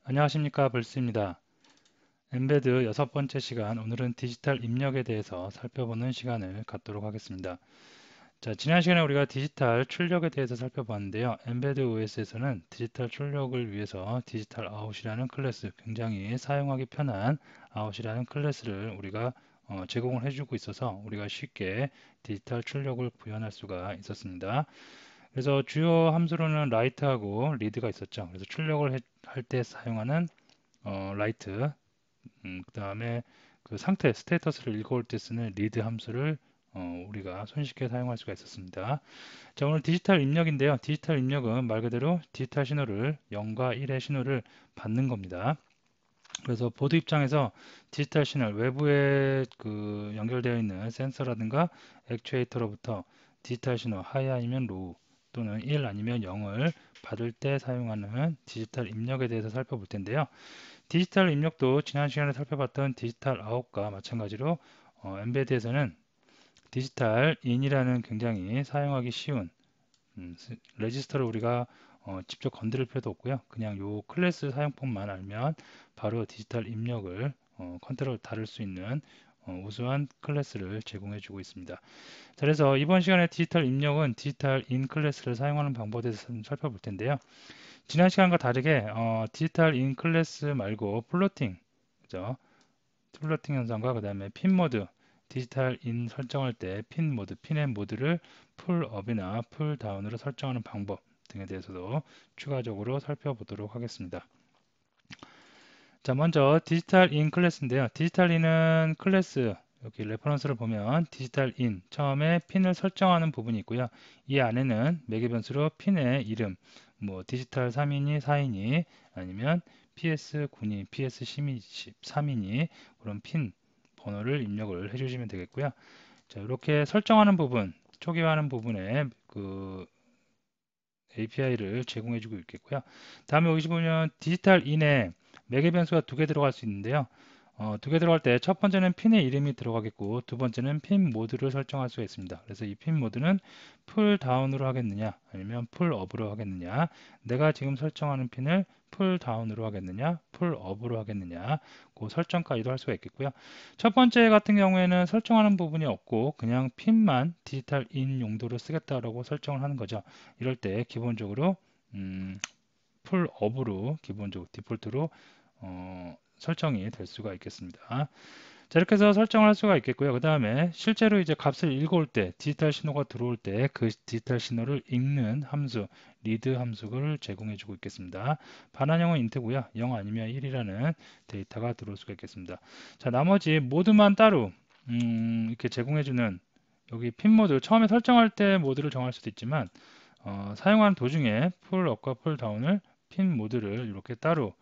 안녕하십니까, 불스입니다. 엠베드 여섯 번째 시간, 오늘은 디지털 입력에 대해서 살펴보는 시간을 갖도록 하겠습니다. 자, 지난 시간에 우리가 디지털 출력에 대해서 살펴봤는데요. 엠베드 OS에서는 디지털 출력을 위해서 디지털 아웃이라는 클래스, 굉장히 사용하기 편한 아웃이라는 클래스를 우리가 제공을 해주고 있어서 우리가 쉽게 디지털 출력을 구현할 수가 있었습니다. 그래서 주요 함수로는 라이트하고 리드가 있었죠. 그래서 출력을 할 때 사용하는 라이트, 그 다음에 그 상태, 스테이터스를 읽어올 때 쓰는 리드 함수를 우리가 손쉽게 사용할 수가 있었습니다. 자, 오늘 디지털 입력인데요. 디지털 입력은 말 그대로 디지털 신호를 0과 1의 신호를 받는 겁니다. 그래서 보드 입장에서 디지털 신호, 외부에 그 연결되어 있는 센서라든가 액추에이터로부터 디지털 신호, 하이 아니면 로우 또는 1 아니면 0을 받을 때 사용하는 디지털 입력에 대해서 살펴볼 텐데요. 디지털 입력도 지난 시간에 살펴봤던 디지털 아웃과 마찬가지로 엠베드에서는 디지털 인이라는 굉장히 사용하기 쉬운 레지스터를 우리가 직접 건드릴 필요도 없고요. 그냥 요 클래스 사용법만 알면 바로 디지털 입력을 컨트롤 다룰 수 있는 우수한 클래스를 제공해 주고 있습니다. 자, 그래서 이번 시간에 디지털 입력은 디지털 인 클래스를 사용하는 방법에 대해서 좀 살펴볼 텐데요. 지난 시간과 다르게 디지털 인 클래스 말고 플로팅, 그죠? 플로팅 현상과 그 다음에 핀 모드, 디지털 인 설정할 때 핀 모드, 핀의 모드를 풀 업이나 풀 다운으로 설정하는 방법 등에 대해서도 추가적으로 살펴보도록 하겠습니다. 자, 먼저 디지털 인 클래스인데요. 디지털 인은 클래스, 여기 레퍼런스를 보면 디지털 인, 처음에 핀을 설정하는 부분이 있고요. 이 안에는 매개 변수로 핀의 이름, 뭐 디지털 3이니 4이니 아니면 PS9이, PS10이, 3이니 그런 핀 번호를 입력을 해주시면 되겠고요. 자, 이렇게 설정하는 부분, 초기화하는 부분에 그 API를 제공해주고 있겠고요. 다음에 여기 보면 디지털 인에 매개 변수가 두 개 들어갈 수 있는데요. 두 개 들어갈 때 첫 번째는 핀의 이름이 들어가겠고 두 번째는 핀 모드를 설정할 수가 있습니다. 그래서 이 핀 모드는 풀 다운으로 하겠느냐 아니면 풀 업으로 하겠느냐, 내가 지금 설정하는 핀을 풀 다운으로 하겠느냐 풀 업으로 하겠느냐, 그 설정까지도 할 수가 있겠고요. 첫 번째 같은 경우에는 설정하는 부분이 없고 그냥 핀만 디지털 인 용도로 쓰겠다라고 설정을 하는 거죠. 이럴 때 기본적으로 풀 업으로 기본적으로 디폴트로 설정이 될 수가 있겠습니다. 자, 이렇게 해서 설정을 할 수가 있겠고요. 그 다음에 실제로 이제 값을 읽어올 때, 디지털 신호가 들어올 때 그 디지털 신호를 읽는 함수, 리드 함수를 제공해 주고 있겠습니다. 반환형은 인트고요. 0 아니면 1이라는 데이터가 들어올 수가 있겠습니다. 자, 나머지 모드만 따로 이렇게 제공해 주는 여기 핀 모드, 처음에 설정할 때 모드를 정할 수도 있지만 사용하는 도중에 풀 업과 풀 다운을 핀 모드를 이렇게 따로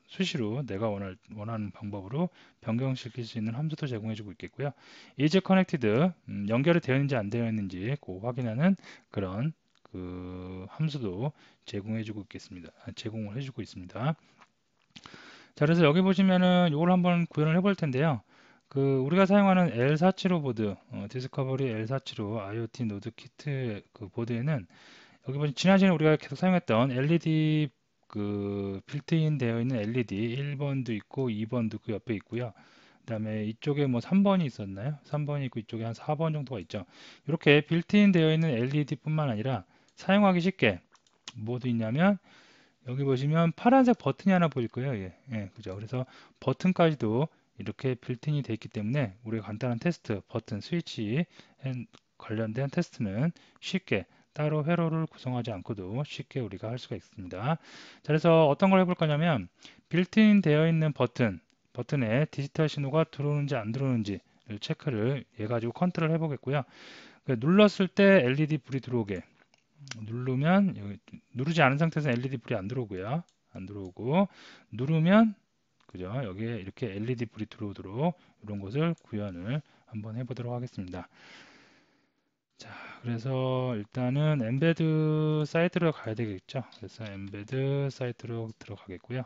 수시로 내가 원하는 방법으로 변경시킬 수 있는 함수도 제공해주고 있겠고요. is connected, 연결이 되어 있는지 안 되어 있는지 그 확인하는 그런 그 함수도 제공해주고 있겠습니다. 제공을 해주고 있습니다. 자, 그래서 여기 보시면은 이걸 한번 구현을 해볼 텐데요. 그 우리가 사용하는 L475 보드, 디스커버리 L475 IoT 노드 키트 그 보드에는 여기 보시면 지난 시간에 우리가 계속 사용했던 LED 그 빌트인 되어 있는 LED 1번도 있고 2번도 그 옆에 있고요. 그다음에 이쪽에 뭐 3번이 있었나요? 3번이 있고 이쪽에 한 4번 정도가 있죠. 이렇게 빌트인 되어 있는 LED뿐만 아니라 사용하기 쉽게 뭐도 있냐면 여기 보시면 파란색 버튼이 하나 보일 거예요. 예, 예, 그죠. 그래서 버튼까지도 이렇게 빌트인이 되어 있기 때문에 우리가 간단한 테스트, 버튼, 스위치 관련된 테스트는 쉽게 따로 회로를 구성하지 않고도 쉽게 우리가 할 수가 있습니다. 자, 그래서 어떤 걸 해볼 거냐면 빌트인 되어 있는 버튼에 디지털 신호가 들어오는지 안 들어오는지를 체크를 해 가지고 컨트롤 해 보겠고요. 눌렀을 때 LED 불이 들어오게 누르면 여기 누르지 않은 상태에서 LED 불이 안 들어오고요. 안 들어오고 누르면 그죠? 여기에 이렇게 LED 불이 들어오도록 이런 것을 구현을 한번 해보도록 하겠습니다. 자, 그래서 일단은 엠베드 사이트로 가야 되겠죠. 그래서 엠베드 사이트로 들어가겠고요.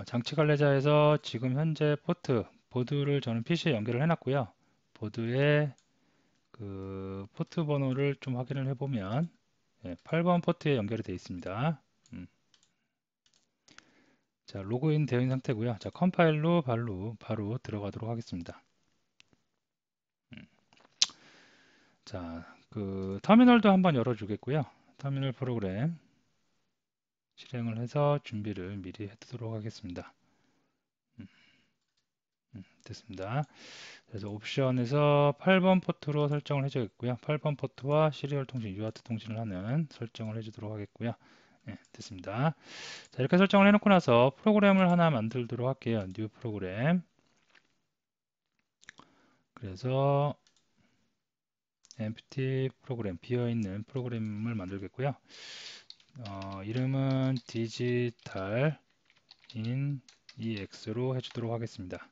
장치 관리자에서 지금 현재 보드를 저는 PC에 연결을 해놨고요. 보드에 그 포트 번호를 좀 확인을 해보면 예, 8번 포트에 연결이 되어 있습니다. 자, 로그인 되어 있는 상태고요. 자, 컴파일로 바로 들어가도록 하겠습니다. 자, 그 터미널도 한번 열어주겠고요. 터미널 프로그램 실행을 해서 준비를 미리 해두도록 하겠습니다. 됐습니다. 그래서 옵션에서 8번 포트로 설정을 해주겠고요. 8번 포트와 시리얼 통신, UART 통신을 하는 설정을 해주도록 하겠고요. 네, 됐습니다. 자, 이렇게 설정을 해놓고 나서 프로그램을 하나 만들도록 할게요. 뉴 프로그램. 그래서 empty 프로그램, 비어있는 프로그램을 만들겠고요. 이름은 digital in ex로 해주도록 하겠습니다.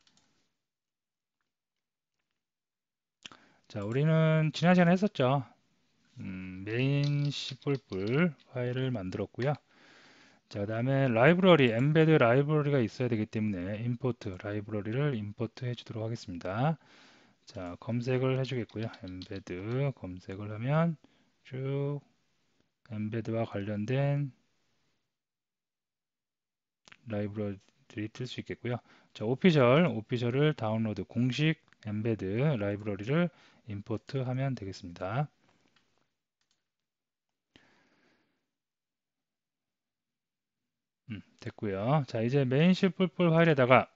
자, 우리는 지난 시간에 했었죠. 메인 C++ 파일을 만들었고요. 자, 그 다음에 라이브러리, 엠베드 라이브러리가 있어야 되기 때문에 임포트, 라이브러리를 임포트 해주도록 하겠습니다. 자, 검색을 해주겠고요. 엠베드 검색을 하면 쭉 엠베드와 관련된 라이브러리들이 뜰 수 있겠고요. 자, 오피셜을 다운로드, 공식 엠베드 라이브러리를 임포트 하면 되겠습니다. 됐고요. 자, 이제 메인 C++ 파일에다가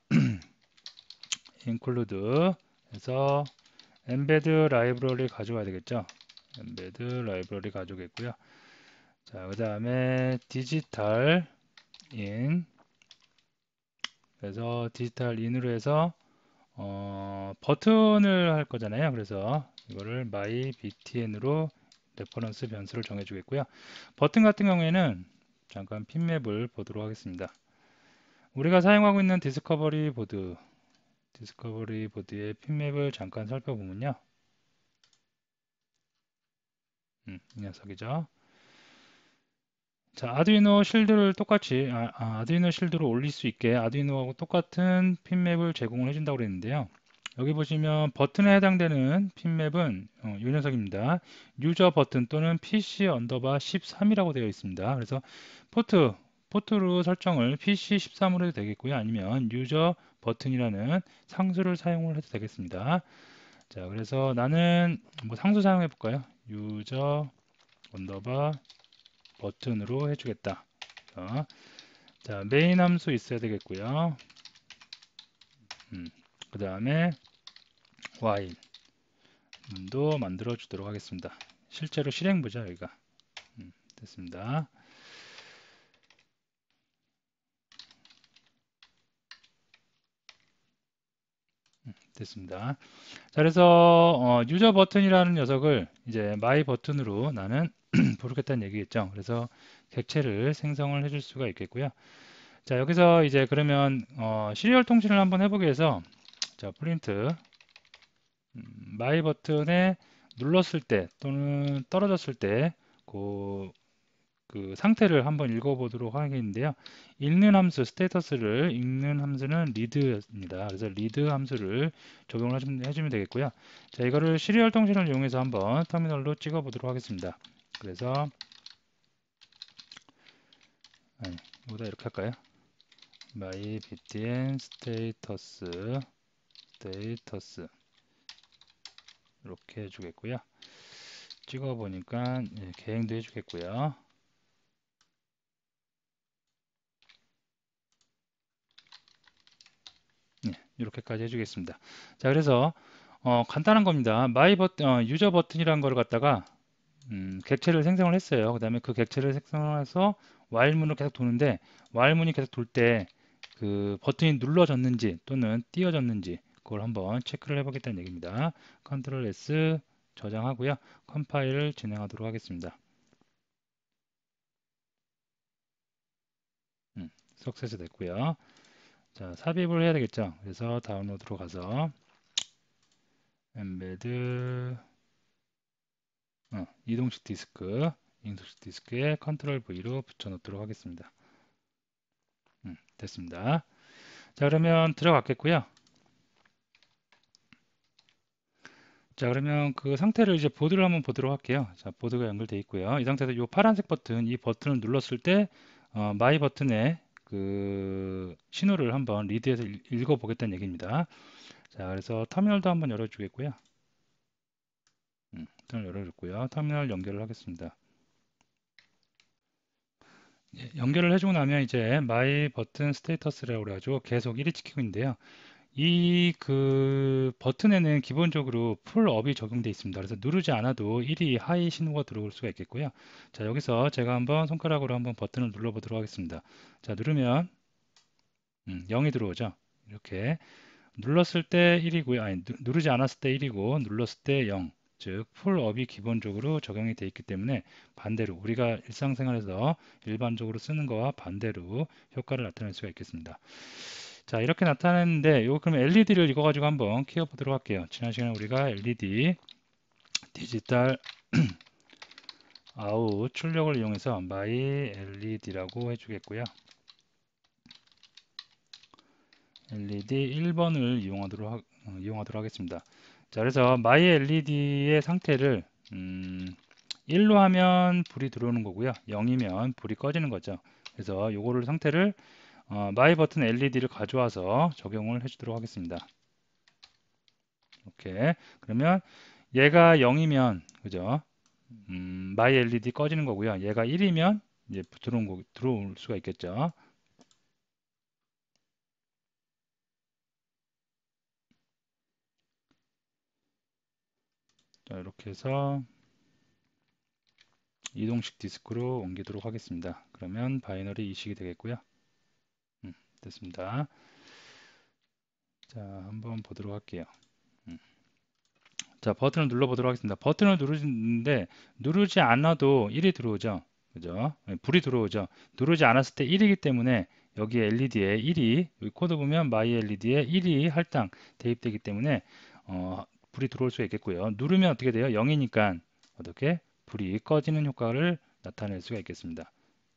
include 해서 embed 라이브러리 가져와야 되겠죠. embed 라이브러리 가져오겠고요. 자, 그 다음에 digital in 그래서 디지털 인으로 해서 버튼을 할 거잖아요. 그래서 이거를 mybtn으로 레퍼런스 변수를 정해 주겠고요. 버튼 같은 경우에는 잠깐 핀맵을 보도록 하겠습니다. 우리가 사용하고 있는 디스커버리 보드의 핀맵을 잠깐 살펴보면요. 이 녀석이죠. 자, 아두이노 실드를 똑같이 아두이노 실드로 올릴 수 있게 아두이노하고 똑같은 핀맵을 제공을 해준다고 그랬는데요. 여기 보시면 버튼에 해당되는 핀맵은 이 녀석입니다. 유저 버튼 또는 PC 언더바 13이라고 되어 있습니다. 그래서 포트로 설정을 PC 13으로 해도 되겠고요. 아니면 유저 버튼이라는 상수를 사용을 해도 되겠습니다. 자, 그래서 나는 뭐 상수 사용해 볼까요? 유저 언더바 버튼으로 해주겠다. 자, 메인 함수 있어야 되겠고요. 그 다음에 while도 만들어 주도록 하겠습니다. 실제로 실행부죠, 여기가. 됐습니다. 됐습니다. 자, 그래서 유저 버튼이라는 녀석을 이제 마이 버튼으로 나는 부르겠다는 얘기겠죠. 그래서 객체를 생성을 해줄 수가 있겠고요. 자, 여기서 이제 그러면 시리얼 통신을 한번 해보기 위해서 자, 프린트 마이 버튼에 눌렀을 때 또는 떨어졌을 때 그 상태를 한번 읽어보도록 하겠는데요. 읽는 함수, 스테이터스를 읽는 함수는 read입니다. 그래서 read 함수를 적용을 해주면 되겠고요. 자, 이거를 시리얼 통신을 이용해서 한번 터미널로 찍어보도록 하겠습니다. 그래서 이거다 이렇게 할까요? mybtn status 이렇게 해주겠고요. 찍어보니까 계행도 해주겠고요. 이렇게까지 해주겠습니다. 자, 그래서 간단한 겁니다. 유저 버튼이라는 걸 갖다가 객체를 생성을 했어요. 그 다음에 그 객체를 생성해서 while문을 계속 도는데 while문이 계속 돌 때 그 버튼이 눌러졌는지 또는 띄어졌는지 그걸 한번 체크를 해보겠다는 얘기입니다. 컨트롤 S 저장하고요. 컴파일을 진행하도록 하겠습니다. 석세스 됐고요. 자, 삽입을 해야 되겠죠. 그래서 다운로드로 가서 엠베드 이동식 디스크에 컨트롤 V로 붙여놓도록 하겠습니다. 됐습니다. 자, 그러면 들어갔겠고요. 자, 그러면 그 상태를 이제 보드를 한번 보도록 할게요. 자, 보드가 연결되어 있고요. 이 상태에서 이 파란색 버튼, 이 버튼을 눌렀을 때 마이 버튼에 그 신호를 한번 리드해서 읽어 보겠다는 얘기입니다. 자, 그래서 터미널도 한번 열어주겠고요. 터미널 열어줬고요. 터미널 연결을 하겠습니다. 예, 연결을 해주고 나면 이제 마이 버튼 스테이터스라고 그래가지고 계속 1위 찍히고 있는데요. 이 그 버튼에는 기본적으로 풀업이 적용되어 있습니다. 그래서 누르지 않아도 1위 하이 신호가 들어올 수가 있겠고요. 자, 여기서 제가 한번 손가락으로 한번 버튼을 눌러 보도록 하겠습니다. 자, 누르면 0이 들어오죠. 이렇게 눌렀을 때 1이고요. 아니, 누르지 않았을 때 1이고 눌렀을 때 0. 즉 풀업이 기본적으로 적용이 되어 있기 때문에 반대로 우리가 일상생활에서 일반적으로 쓰는 거와 반대로 효과를 나타낼 수가 있겠습니다. 자, 이렇게 나타냈는데 요 그럼 LED를 이거 가지고 한번 키워 보도록 할게요. 지난 시간에 우리가 LED 디지털 아웃 출력을 이용해서 my LED라고 해주겠고요. LED 1번을 이용하도록 하겠습니다. 자, 그래서 my LED의 상태를 1로 하면 불이 들어오는 거고요. 0이면 불이 꺼지는 거죠. 그래서 요거를 상태를 my 버튼 LED를 가져와서 적용을 해주도록 하겠습니다. 이렇게 그러면 얘가 0이면 그죠? my LED 꺼지는 거고요. 얘가 1이면 이제 들어올 수가 있겠죠. 자, 이렇게 해서 이동식 디스크로 옮기도록 하겠습니다. 그러면 바이너리 이식이 되겠고요. 됐습니다. 자, 한번 보도록 할게요. 자, 버튼을 눌러보도록 하겠습니다. 버튼을 누르는데 누르지 않아도 1이 들어오죠. 그죠? 네, 불이 들어오죠. 누르지 않았을 때 1이기 때문에 여기 LED에 1이 여기 코드 보면 my LED에 1이 할당 대입되기 때문에 불이 들어올 수 있겠고요. 누르면 어떻게 돼요? 0이니까 어떻게 불이 꺼지는 효과를 나타낼 수가 있겠습니다.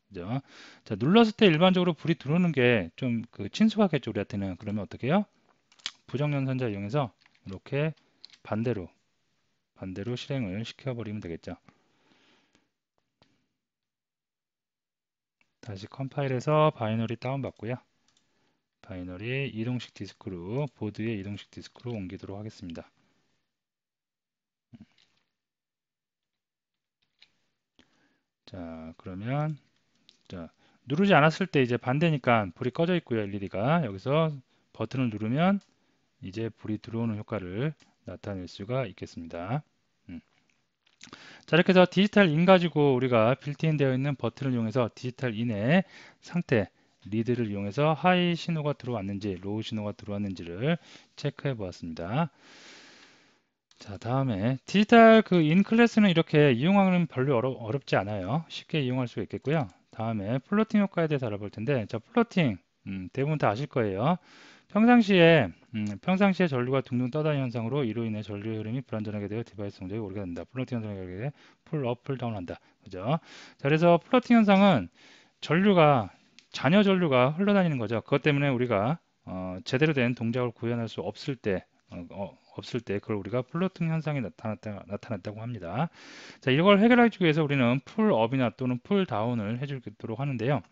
그죠? 자, 눌렀을 때 일반적으로 불이 들어오는 게 좀 그 친숙하겠죠, 우리한테는. 그러면 어떻게 해요? 부정연산자 이용해서 이렇게 반대로 실행을 시켜버리면 되겠죠. 다시 컴파일해서 바이너리 다운받고요. 바이너리 이동식 디스크로 보드의 이동식 디스크로 옮기도록 하겠습니다. 자, 그러면 자, 누르지 않았을 때 이제 반대니까 불이 꺼져 있고요. LED가 여기서 버튼을 누르면 이제 불이 들어오는 효과를 나타낼 수가 있겠습니다. 자, 이렇게 해서 디지털 인 가지고 우리가 빌트인 되어 있는 버튼을 이용해서 디지털 인의 상태 리드를 이용해서 하이 신호가 들어왔는지 로우 신호가 들어왔는지를 체크해 보았습니다. 자, 다음에 디지털 그 인 클래스는 이렇게 이용하는 별로 어렵지 않아요. 쉽게 이용할 수 있겠고요. 다음에 플로팅 효과에 대해서 알아볼 텐데, 자, 플로팅 대부분 다 아실 거예요. 평상시에 전류가 둥둥 떠다니는 현상으로 이로 인해 전류의 흐름이 불안전하게 되어 디바이스 동작이 오르게 된다. 플로팅 현상에 의해 풀업, 풀다운 한다. 그죠? 자, 그래서 플로팅 현상은 전류가 잔여 전류가 흘러다니는 거죠. 그것 때문에 우리가 제대로 된 동작을 구현할 수 없을 때 그걸 우리가 플로팅 현상이 나타났다고 합니다. 자, 이걸 해결하기 위해서 우리는 풀업이나 또는 풀다운을 해주도록 하는데요.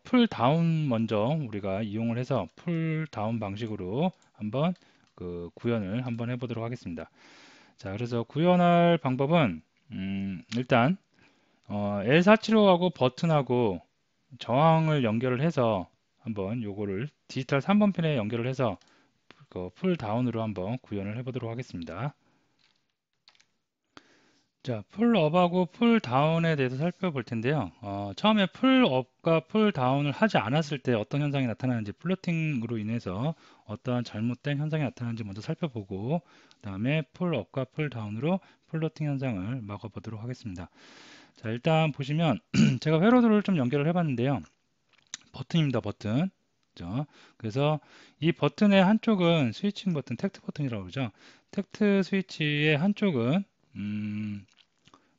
풀다운 먼저 우리가 이용을 해서 풀다운 방식으로 한번 그 구현을 한번 해보도록 하겠습니다. 자, 그래서 구현할 방법은 일단 L475하고 버튼하고 저항을 연결을 해서 한번 요거를 디지털 3번 핀에 연결을 해서 그 풀다운으로 한번 구현을 해보도록 하겠습니다. 자, 풀업하고 풀다운에 대해서 살펴볼 텐데요. 처음에 풀업과 풀다운을 하지 않았을 때 어떤 현상이 나타나는지 플로팅으로 인해서 어떠한 잘못된 현상이 나타나는지 먼저 살펴보고 그 다음에 풀업과 풀다운으로 플로팅 현상을 막아보도록 하겠습니다. 자, 일단 보시면 제가 회로도를 좀 연결을 해봤는데요. 버튼입니다, 버튼. 그죠? 그래서 이 버튼의 한쪽은 스위칭 버튼, 택트 버튼이라고 그러죠. 택트 스위치의 한쪽은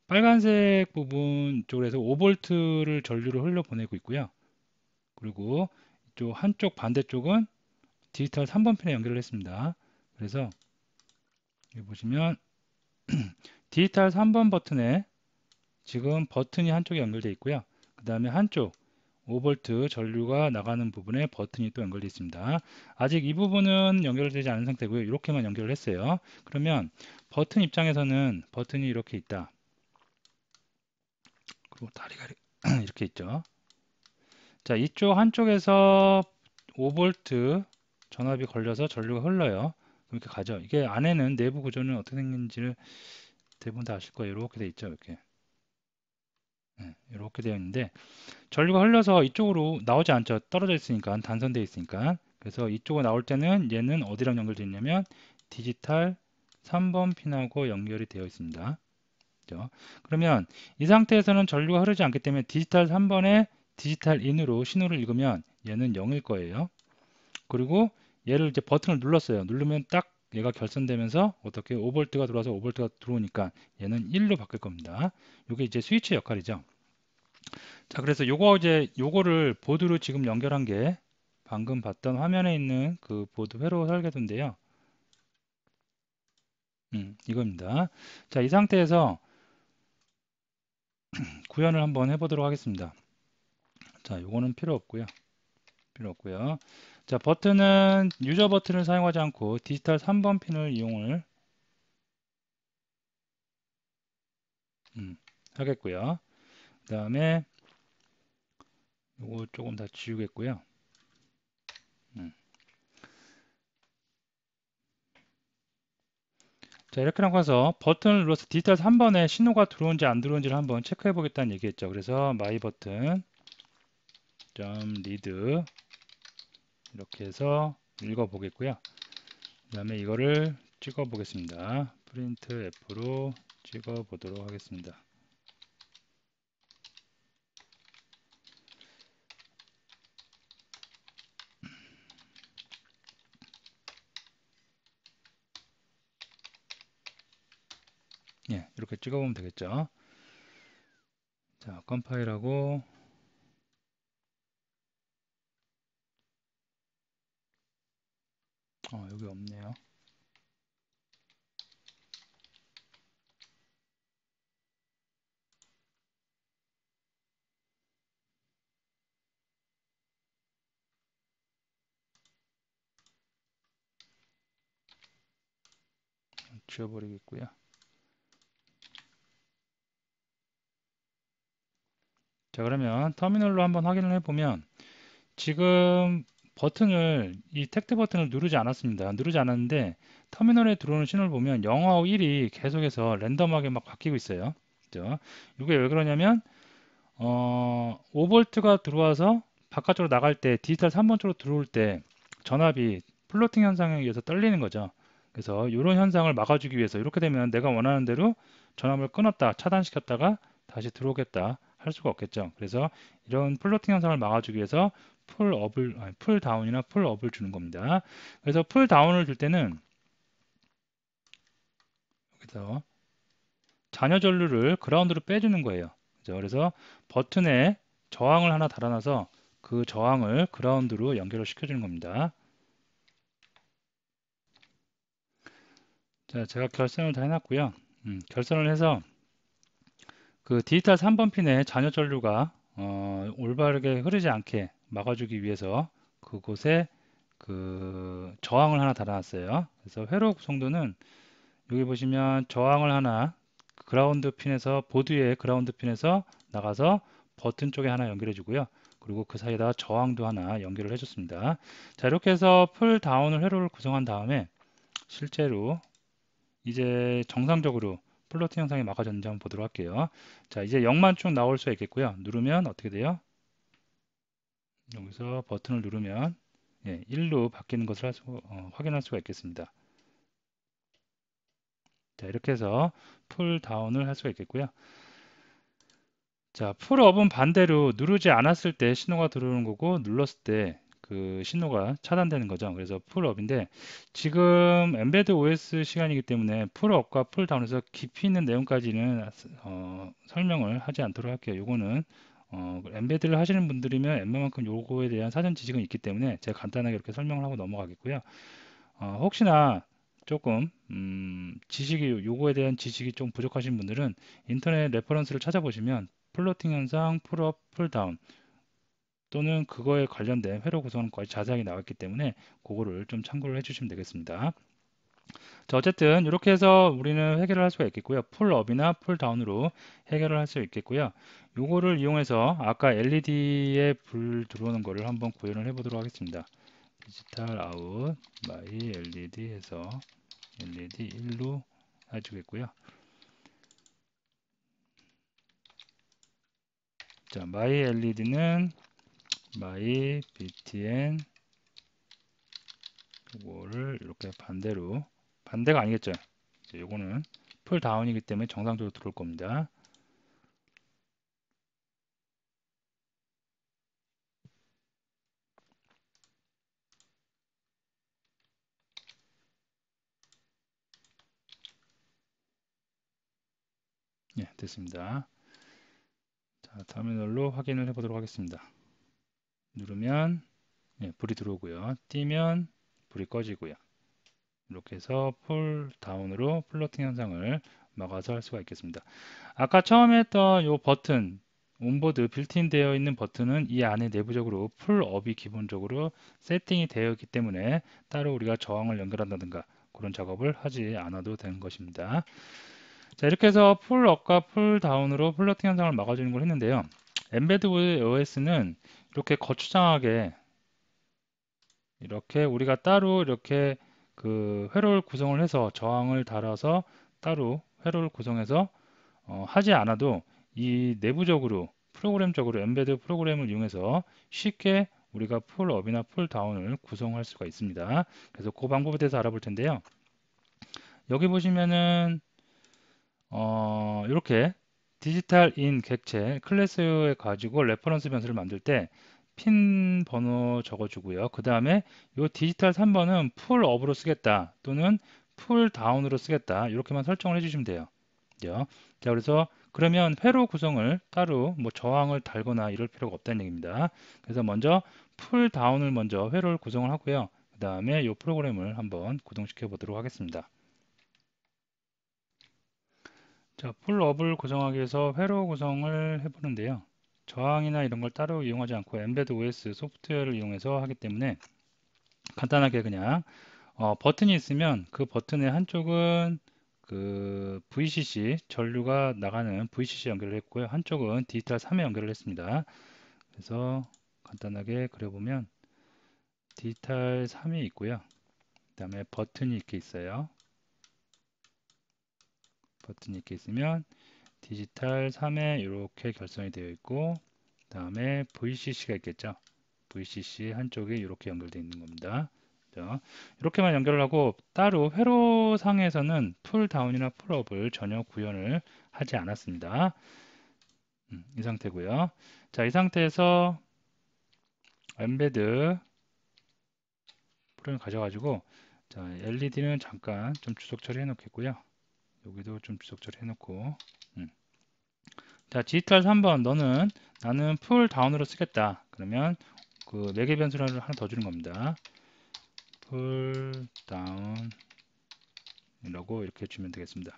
빨간색 부분 쪽에서 5V를 전류를 흘려보내고 있고요. 그리고 이쪽 한쪽 반대쪽은 디지털 3번 핀에 연결을 했습니다. 그래서 여기 보시면 디지털 3번 버튼에 지금 버튼이 한쪽에 연결되어 있고요. 그 다음에 한쪽 5V 전류가 나가는 부분에 버튼이 또 연결되어 있습니다. 아직 이 부분은 연결되지 않은 상태고요. 이렇게만 연결을 했어요. 그러면 버튼 입장에서는 버튼이 이렇게 있다. 그리고 다리가 이렇게 있죠. 자, 이쪽 한쪽에서 5V 전압이 걸려서 전류가 흘러요. 이렇게 가죠. 이게 안에는 내부 구조는 어떻게 생긴지를 대부분 다 아실 거예요. 이렇게 돼 있죠. 이렇게. 네, 이렇게 되어 있는데 전류가 흘러서 이쪽으로 나오지 않죠. 떨어져 있으니까, 단선되어 있으니까. 그래서 이쪽으로 나올 때는 얘는 어디랑 연결되어 있냐면 디지털 3번 핀하고 연결이 되어 있습니다. 그죠? 그러면 이 상태에서는 전류가 흐르지 않기 때문에 디지털 3번에 디지털 인으로 신호를 읽으면 얘는 0일 거예요. 그리고 얘를 이제 버튼을 눌렀어요. 누르면 딱 얘가 결선되면서 어떻게 5V가 들어와서 5V가 들어오니까 얘는 1로 바뀔 겁니다. 이게 이제 스위치 역할이죠. 자, 그래서 요거를 보드로 지금 연결한 게 방금 봤던 화면에 있는 그 보드 회로 설계도인데요. 이겁니다. 자, 이 상태에서 구현을 한번 해보도록 하겠습니다. 자, 요거는 필요 없고요. 자, 버튼은 유저 버튼을 사용하지 않고 디지털 3번 핀을 이용을 하겠고요. 그 다음에 요거 조금 다 지우겠고요. 음. 자, 이렇게 나가서 버튼을 눌러서 디지털 3번에 신호가 들어온지 안 들어온지를 한번 체크해 보겠다는 얘기했죠. 그래서 마이 버튼 .read 이렇게 해서 읽어 보겠고요. 그 다음에 이거를 찍어 보겠습니다. 프린트 F로 찍어 보도록 하겠습니다. 예, 이렇게 찍어 보면 되겠죠. 자, 컴파일하고 여기 없네요. 지워버리겠고요. 자, 그러면 터미널로 한번 확인을 해보면 지금 이 택트 버튼을 누르지 않았습니다. 누르지 않았는데 터미널에 들어오는 신호를 보면 0하고 1이 계속해서 랜덤하게 막 바뀌고 있어요. 그죠? 이게 왜 그러냐면 5V가 들어와서 바깥쪽으로 나갈 때 디지털 3번 쪽으로 들어올 때 전압이 플로팅 현상에 의해서 떨리는 거죠. 그래서 이런 현상을 막아주기 위해서 이렇게 되면 내가 원하는 대로 전압을 끊었다 차단시켰다가 다시 들어오겠다 할 수가 없겠죠. 그래서 이런 플로팅 현상을 막아주기 위해서 풀 다운이나 풀 업을 주는 겁니다. 그래서 풀 다운을 줄 때는 여기서 잔여 전류를 그라운드로 빼주는 거예요. 그죠? 그래서 버튼에 저항을 하나 달아놔서 그 저항을 그라운드로 연결을 시켜주는 겁니다. 자, 제가 결선을 다 해놨고요. 결선을 해서 그 디지털 3번 핀에 잔여 전류가 올바르게 흐르지 않게 막아주기 위해서 그곳에 그 저항을 하나 달아놨어요. 그래서 회로 구성도는 여기 보시면 저항을 하나 그라운드 핀에서 보드의 그라운드 핀에서 나가서 버튼 쪽에 하나 연결해 주고요. 그리고 그 사이에다 저항도 하나 연결을 해줬습니다. 자, 이렇게 해서 풀 다운을 회로를 구성한 다음에 실제로 이제 정상적으로 플로팅 형상이 막아졌는지 한번 보도록 할게요. 자, 이제 0만 쭉 나올 수 있겠고요. 누르면 어떻게 돼요? 여기서 버튼을 누르면 1로 바뀌는 것을 확인할 수가 있겠습니다. 자, 이렇게 해서 풀 다운을 할 수가 있겠고요. 자, 풀업은 반대로 누르지 않았을 때 신호가 들어오는 거고 눌렀을 때 그 신호가 차단되는 거죠. 그래서 풀업인데 지금 엠베드 OS 시간이기 때문에 풀업과 풀다운에서 깊이 있는 내용까지는 설명을 하지 않도록 할게요. 요거는 엠베드를 하시는 분들이면 웬만큼 요거에 대한 사전 지식은 있기 때문에 제가 간단하게 이렇게 설명을 하고 넘어가겠고요. 혹시나 조금 지식이 요거에 대한 지식이 좀 부족하신 분들은 인터넷 레퍼런스를 찾아보시면 플로팅 현상, 풀업, 풀다운 또는 그거에 관련된 회로 구성까지 자세하게 나왔기 때문에 그거를 좀 참고를 해주시면 되겠습니다. 자, 어쨌든 이렇게 해서 우리는 해결을 할 수가 있겠고요. 풀업이나 풀다운으로 해결을 할 수 있겠고요. 요거를 이용해서 아까 LED에 불 들어오는 거를 한번 구현을 해 보도록 하겠습니다. 디지털 아웃 마이 LED 해서 LED 1로 해주겠고요. 자, my LED는 my btn 이거를 이렇게 반대가 아니겠죠. 요거는 풀 다운이기 때문에 정상적으로 들어올 겁니다. 예, 됐습니다. 자, 터미널로 확인을 해 보도록 하겠습니다. 누르면 예, 불이 들어오고요. 띄면 불이 꺼지고요. 이렇게 해서 풀 다운으로 플로팅 현상을 막아서 할 수가 있겠습니다. 아까 처음에 했던 이 버튼 온보드 빌트인 되어 있는 버튼은 이 안에 내부적으로 풀업이 기본적으로 세팅이 되어 있기 때문에 따로 우리가 저항을 연결한다든가 그런 작업을 하지 않아도 되는 것입니다. 자, 이렇게 해서 풀업과 풀다운으로 플로팅 현상을 막아주는 걸 했는데요. 엠베드 OS는 이렇게 거추장하게 이렇게 우리가 따로 이렇게 그 회로를 구성을 해서 저항을 달아서 따로 회로를 구성해서 하지 않아도 이 내부적으로 프로그램적으로 엠베드 프로그램을 이용해서 쉽게 우리가 풀업이나 풀다운을 구성할 수가 있습니다. 그래서 그 방법에 대해서 알아볼 텐데요. 여기 보시면은 이렇게 디지털 인 객체 클래스에 가지고 레퍼런스 변수를 만들 때 핀 번호 적어주고요. 그 다음에 이 디지털 3번은 풀 업으로 쓰겠다 또는 풀 다운으로 쓰겠다 이렇게만 설정을 해주시면 돼요. 자, 그래서 그러면 회로 구성을 따로 뭐 저항을 달거나 이럴 필요가 없다는 얘기입니다. 그래서 먼저 풀 다운을 먼저 회로를 구성을 하고요. 그 다음에 이 프로그램을 한번 구동시켜 보도록 하겠습니다. 자, 풀업을 구성하기 위해서 회로 구성을 해보는데요. 저항이나 이런 걸 따로 이용하지 않고 엠베드 OS 소프트웨어를 이용해서 하기 때문에 간단하게 그냥 버튼이 있으면 그 버튼의 한쪽은 그 VCC 전류가 나가는 VCC 연결을 했고요. 한쪽은 디지털 3에 연결을 했습니다. 그래서 간단하게 그려보면 디지털 3이 있고요. 그 다음에 버튼이 이렇게 있어요. 버튼이 이렇게 있으면 디지털 3에 이렇게 결선이 되어 있고 그 다음에 VCC가 있겠죠. VCC 한쪽에 이렇게 연결되어 있는 겁니다. 자, 이렇게만 연결을 하고 따로 회로상에서는 풀다운이나 풀업을 전혀 구현을 하지 않았습니다. 이 상태고요. 자, 이 상태에서 엠베드 프로그램 가져가지고 자, LED는 잠깐 좀 주석 처리해 놓겠고요. 여기도 좀 주석 처리해 놓고 자, 디지털 3번 너는 나는 풀 다운으로 쓰겠다. 그러면 그 매개 변수를 하나 더 주는 겁니다. 풀 다운 이라고 이렇게 주면 되겠습니다.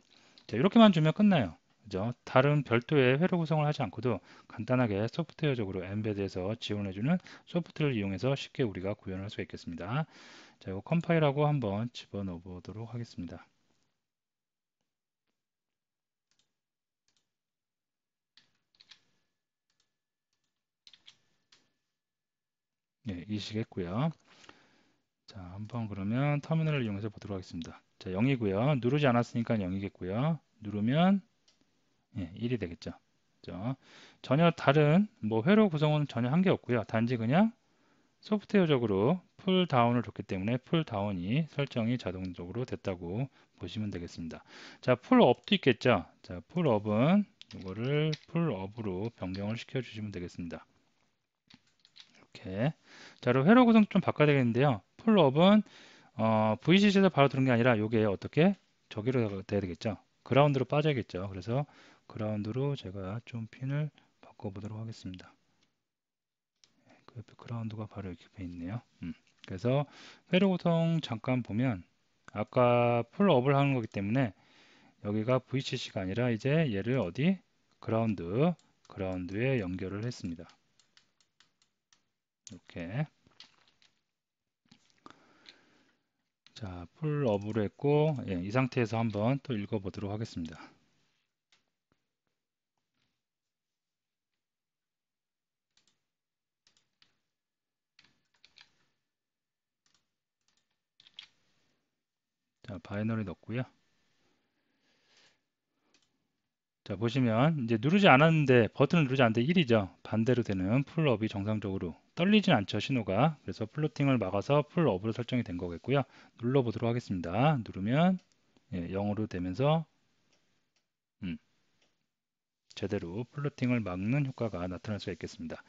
자, 이렇게만 주면 끝나요. 그죠? 다른 별도의 회로 구성을 하지 않고도 간단하게 소프트웨어적으로 엠베드에서 지원해주는 소프트웨어를 이용해서 쉽게 우리가 구현할 수 있겠습니다. 자, 이거 컴파일하고 한번 집어넣어 보도록 하겠습니다. 네, 이식했고요. 자, 한번 그러면 터미널을 이용해서 보도록 하겠습니다. 자, 0이고요. 누르지 않았으니까 0이겠고요. 누르면 예, 1이 되겠죠. 그죠? 전혀 다른 뭐 회로 구성은 전혀 한 게 없고요. 단지 그냥 소프트웨어적으로 풀 다운을 줬기 때문에 풀 다운이 설정이 자동적으로 됐다고 보시면 되겠습니다. 자, 풀 업도 있겠죠. 자, 풀 업은 이거를 풀 업으로 변경을 시켜 주시면 되겠습니다. 이렇게. 자, 그리고 회로 구성 좀 바꿔야 되겠는데요. 풀 업은 VCC에서 바로 들은 게 아니라 이게 어떻게 저기로 돼야 되겠죠. 그라운드로 빠져야겠죠. 그래서 그라운드로 제가 좀 핀을 바꿔보도록 하겠습니다. 그 옆에 그라운드가 바로 이렇게 있네요. 그래서 회로 구성 잠깐 보면 아까 풀업을 하는 거기 때문에 여기가 VCC가 아니라 이제 얘를 어디? 그라운드에 연결을 했습니다. 이렇게. 자, 풀업으로 했고, 예, 이 상태에서 한번 또 읽어보도록 하겠습니다. 자, 바이너리 넣고요. 자, 보시면 이제 누르지 않았는데 버튼을 누르지 않는데 1이죠. 반대로 되는 풀업이 정상적으로 떨리진 않죠, 신호가. 그래서 플로팅을 막아서 풀업으로 설정이 된 거겠고요. 눌러보도록 하겠습니다. 누르면 예, 0으로 되면서 음, 제대로 플로팅을 막는 효과가 나타날 수 있겠습니다.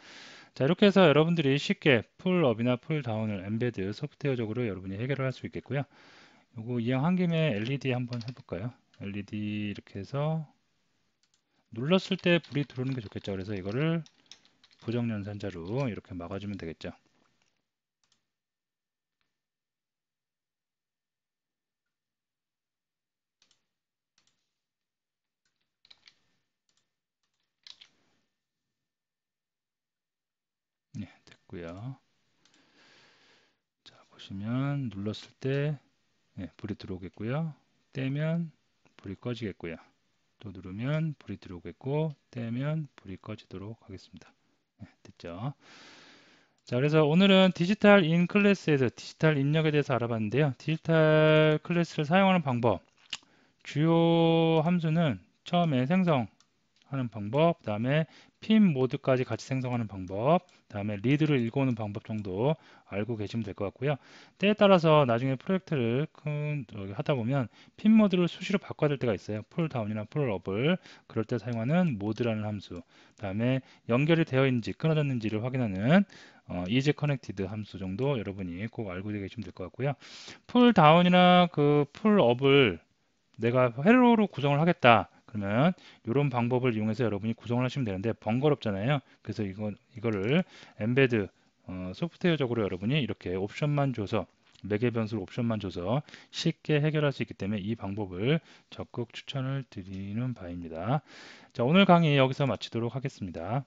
자, 이렇게 해서 여러분들이 쉽게 풀업이나 풀다운을 엠베드 소프트웨어적으로 여러분이 해결을 할 수 있겠고요. 요거 이왕한 김에 LED 한번 해볼까요? LED 이렇게 해서 눌렀을 때 불이 들어오는 게 좋겠죠. 그래서 이거를 부정연산자로 이렇게 막아주면 되겠죠. 네, 됐고요. 자, 보시면 눌렀을 때 네, 불이 들어오겠고요. 떼면 불이 꺼지겠고요. 또 누르면 불이 들어오겠고 떼면 불이 꺼지도록 하겠습니다. 네, 됐죠. 자, 그래서 오늘은 디지털 인 클래스에서 디지털 입력에 대해서 알아봤는데요. 디지털 클래스를 사용하는 방법, 주요 함수는 처음에 생성하는 방법, 그 다음에 핀 모드까지 같이 생성하는 방법, 그 다음에 리드를 읽어오는 방법 정도 알고 계시면 될 것 같고요. 때에 따라서 나중에 프로젝트를 하다 보면 핀 모드를 수시로 바꿔야 될 때가 있어요. 풀 다운이나 풀 업을 그럴 때 사용하는 모드라는 함수, 그 다음에 연결이 되어 있는지 끊어졌는지를 확인하는 is connected 함수 정도 여러분이 꼭 알고 계시면 될 것 같고요. 풀 다운이나 그 풀 업을 내가 회로로 구성을 하겠다. 그러면 이런 방법을 이용해서 여러분이 구성을 하시면 되는데 번거롭잖아요. 그래서 이거를 엠베드 소프트웨어적으로 여러분이 이렇게 옵션만 줘서 매개 변수로 옵션만 줘서 쉽게 해결할 수 있기 때문에 이 방법을 적극 추천을 드리는 바입니다. 자, 오늘 강의 여기서 마치도록 하겠습니다.